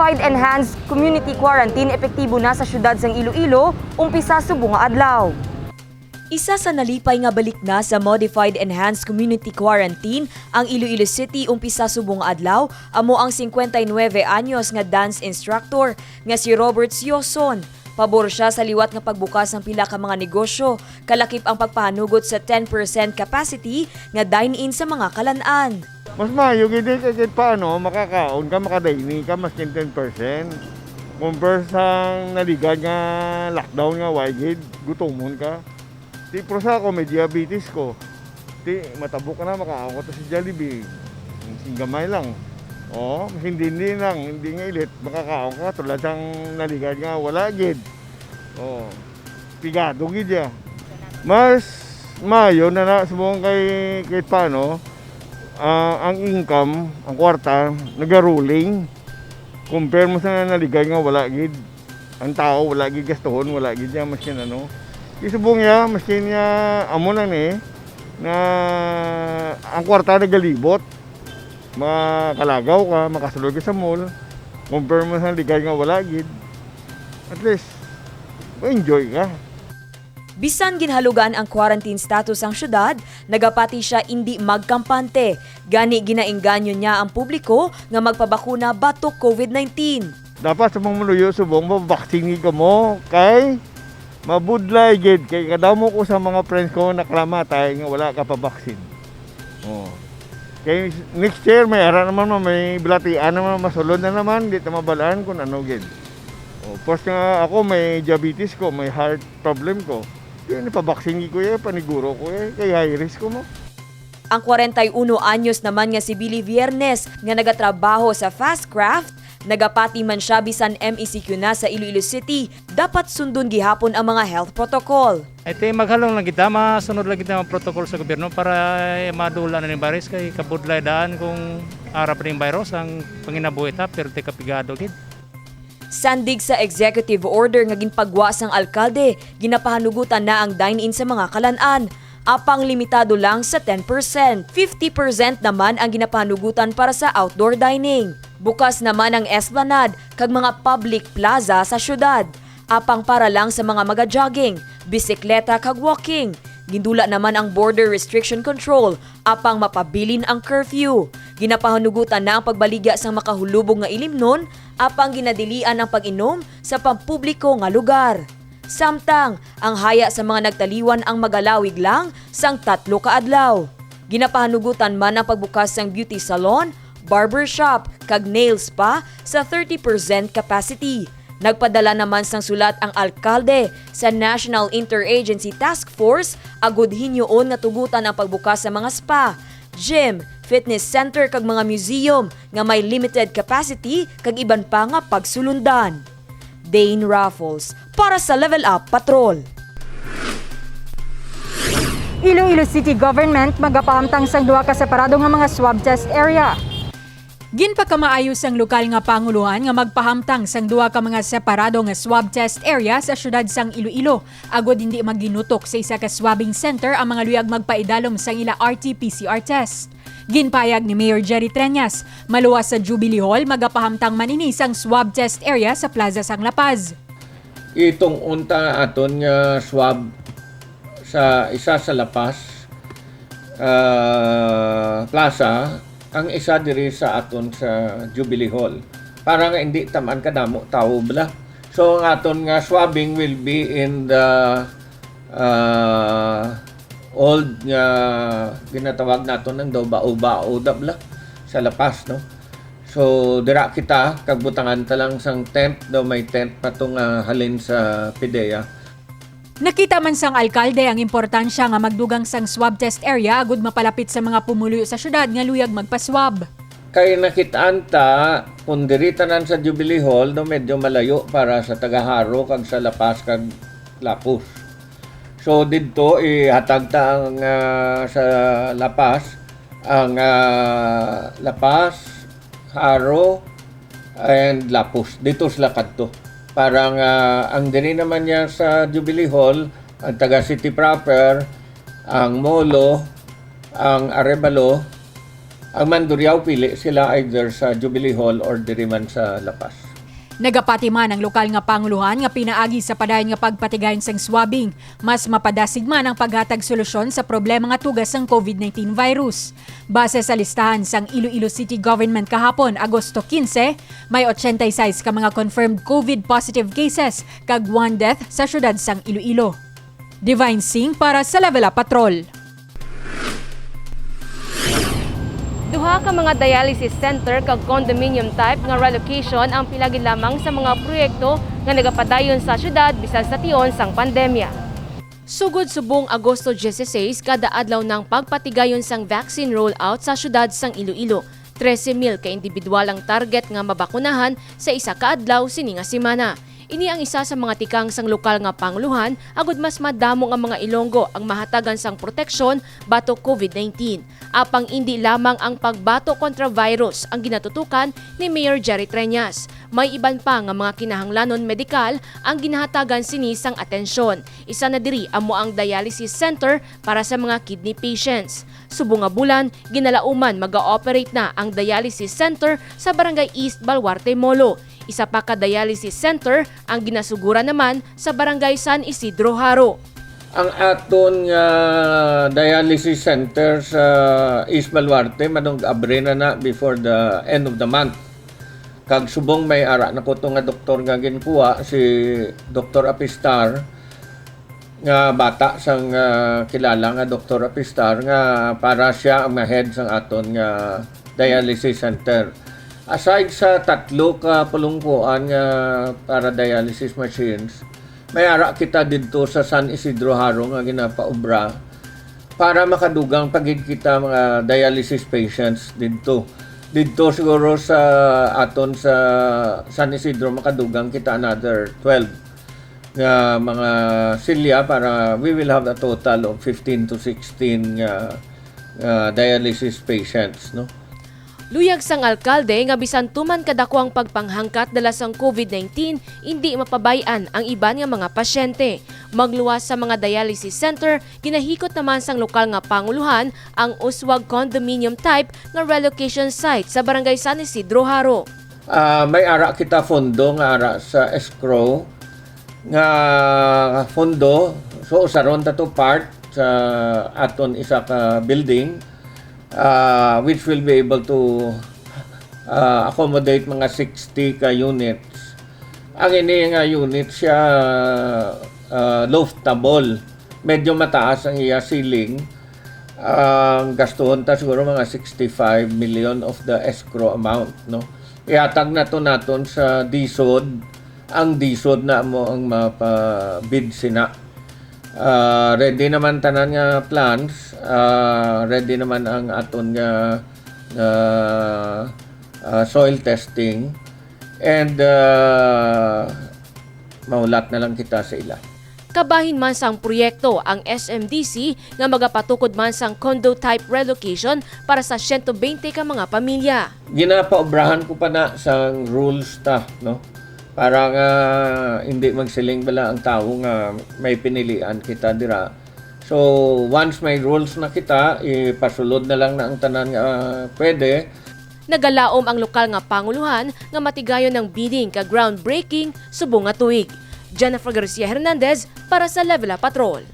Modified Enhanced Community Quarantine epektibo na sa syudad sang Iloilo, umpisa subong nga adlaw. Isa sa nalipay nga balik na sa Modified Enhanced Community Quarantine ang Iloilo City umpisa subong nga adlaw amo ang 59 anyos nga dance instructor nga si Robert Sioson. Pabor siya sa liwat nga pagbukas ng pila ka mga negosyo, kalakip ang pagpahanugot sa 10% capacity nga dine-in sa mga kalan-an. Mas mayo gid kahit paano makakaon ka, makadaining ka mas 10%. Compare sa naligan nga lockdown nga wide gutomon ka. Ti pro sa ako may diabetes ko. Ti matabok ka na makaon ko to si Jollibee. Gamay lang. Hindi lang, hindi nga ilit makakaon ka tulad sang naligan nga wala gid. Pigado gid ya. Mas mayo na subong kay paano ang income, ang kwarta, nag-rolling. Compare mo sa naligay nga wala gid. Ang tao wala gid gastuhon, wala gid ya maskin ano. Isubong ya maskin ya amo na ni na ang kwarta nagalibot. Makalagaw ka, makasulod ka sa mall. Compare mo sa naligay nga wala gid. At least enjoy ka. Bisan ginhalugan ang quarantine status ang syudad, nagapati siya hindi magkampante. Gani ginaengganyo niya ang publiko nga magpabakuna batok COVID-19. Dapat sa mga maluyo subong mabaksini ka mo kay mabudlay gid kay kadamo ko sa mga friends ko naklamatay nga wala ka pa baksin. Kay next year may ara naman may bilatian naman masulod na naman di ta mabalaan kung ano gid. Post nga ako may diabetes ko, may heart problem ko. Yun, pabaksin ko paniguro ko kay high risk ko mo. Ang 41 anyos naman nga si Billy Viernes nga nagatrabaho sa Fastcraft, nagapati man siya bisan MECQ na sa Iloilo City, dapat sundon gihapon ang mga health protocol. Ito maghalong lang kita, masunod lang kita ang protocol sa gobyerno para madula na ng virus kay kabudlay daan kung arap ning virus ang panginabuhi ta pero te kapigado gid. Sandig sa executive order nga ginpagwa sang alkalde, ginapahanugutan na ang dine-in sa mga kalan-an. Apang limitado lang sa 10%. 50% naman ang ginapahanugutan para sa outdoor dining. Bukas naman ang esplanade kag mga public plaza sa syudad. Apang para lang sa mga maga-jogging, bisikleta kag walking. Gindula naman ang border restriction control, apang mapabilin ang curfew. Ginapahanugutan na ang pagbaligya sa makahulubog nga ilimnon, apang ginadilian ang pag-inom sa pampubliko nga lugar. Samtang, ang haya sa mga nagtaliwan ang magalawig lang sang 3 ka adlaw. Ginapahanugutan man ang pagbukas ng beauty salon, barbershop, kag nail spa sa 30% capacity. Nagpadala naman sang sulat ang alkalde sa National Interagency Task Force agud hinyoon nga tugutan ang pagbukas sa mga spa, gym, fitness center kag mga museum nga may limited capacity kag iban pa nga pagsulundan. Dane Raffles para sa Level Up Patrol. Iloilo City Government magapahamtang sang duha ka separado nga mga swab test area. Ginpakamaayos ang lokal nga panguluhan nga magpahamtang sang duha ka mga separado nga swab test area sa syudad sang Iloilo. Agod hindi maginutok sa isa ka swabbing center ang mga luyag magpaidalom sang ila RT-PCR test. Ginpayag ni Mayor Jerry Treñas, maluwas sa Jubilee Hall magapahamtang manini sang swab test area sa Plaza Sang La Paz. Itong unta aton nga swab sa isa sa La Paz Plaza, ang isa diri sa aton sa Jubilee Hall. Para nga hindi tamaan kadamo tao bala. So ang aton nga swabbing will be in the old nga ginatawag naton ng bao-bao bala sa La Paz, no. So dira kita kagbutangan ta lang sang tent daw may tent patong halin sa PIDEA. Nakita man sang alkalde ang importansya nga magdugang sang swab test area agud mapalapit sa mga pumuluyo sa syudad nga luyag magpaswab. Kay nakitaan ta kung diri tanan sa Jubilee Hall no medyo malayo para sa Tagaharo kag sa La Paz kag Lapus. So didto ihatag ta ang sa La Paz ang La Paz, Haro and Lapus. Dito sila kadto. Parang ang diri naman niya sa Jubilee Hall, ang taga City Proper, ang Molo, ang Arevalo, ang Mandurriao pili sila either sa Jubilee Hall or diri man sa La Paz. Nagapati man ang lokal nga panguluhan nga pinaagi sa padayon nga pagpatigayon sang swabbing, mas mapadasig man ang paghatag solusyon sa problema nga tugas sang COVID-19 virus. Base sa listahan sang Iloilo City Government kahapon, Agosto 15, may 86 ka mga confirmed COVID positive cases kag 1 death sa syudad sang Iloilo. Divine Singh para sa Level Up Patrol. Duha ka mga dialysis center kag condominium type nga relocation ang pilagi lamang sa mga proyekto nga nagapadayon sa syudad bisan sa tion sang pandemya. Sugod subong Agosto 16 kada adlaw ng pagpatigayon sang vaccine rollout sa syudad sang Iloilo. 13,000 ka individual ang target nga mabakunahan sa isa ka adlaw sini nga semana. Ini ang isa sa mga tikang sang lokal nga panguluhan agud mas madamo nga mga Ilonggo ang mahatagan sang proteksyon batok COVID-19. Apang hindi lamang ang pagbato kontra virus ang ginatutukan ni Mayor Jerry Treñas. May iban pa nga mga kinahanglanon medikal ang ginahatagan sini sang atensyon. Isa na diri amo ang dialysis center para sa mga kidney patients. Subong nga bulan, ginalauman maga-operate na ang dialysis center sa Barangay East Baluarte Molo. Isa pa ka dialysis center ang ginasugura naman sa Barangay San Isidro Haro. Ang aton nga dialysis center sa East Baluarte manong abre na before the end of the month. Kag subong may ara na ko nga doktor nga ginkuha si Dr. Apistar nga bata sang kilala nga Dr. Apistar nga para siya ang head sang aton nga dialysis center. Aside sa 3 ka pulungkuan nga para dialysis machines, may ara kita dito sa San Isidro Haro nga ginapaobra para makadugang pagid kita mga dialysis patients dito. Dito siguro sa aton sa San Isidro makadugang kita another 12 nga mga silya para we will have a total of 15 to 16 dialysis patients, no? Luyag sang alkalde nga bisan tuman kadako ang pagpanghangkat dala sang COVID-19, hindi mapabayan ang iban nga mga pasyente. Magluwas sa mga dialysis center, ginahikot naman sang lokal nga panguluhan ang Uswag condominium type nga relocation site sa Barangay San Isidro Haro. May ara kita fondo nga ara sa escrow nga fondo, so usaron ta to part sa aton isa ka building which will be able to accommodate mga 60 ka units. Ang ini nga unit siya loftable. Medyo mataas ang iya ceiling. Ang gastuhon ta siguro mga 65 million of the escrow amount, no? Ihatag na to naton sa DSOD. Ang DSOD na mo ang mapabid sina. Ready naman tanan nga plans, ready naman ang aton nga soil testing, and maulat na lang kita sa ila. Kabahin man sang proyekto ang SMDC nga magapatukod man sang condo type relocation para sa 120 ka mga pamilya. Ginapaobrahan ko pa na sang rules ta, no? Para nga hindi magsiling bala ang tao nga may pinilian kita dira. So once may rules na kita, ipasulod na lang na ang tanan nga pwede. Nagalaom ang lokal nga panguluhan nga matigayon ng bidding ka groundbreaking subong nga tuig. Jennifer Garcia Hernandez para sa Level Up Patrol.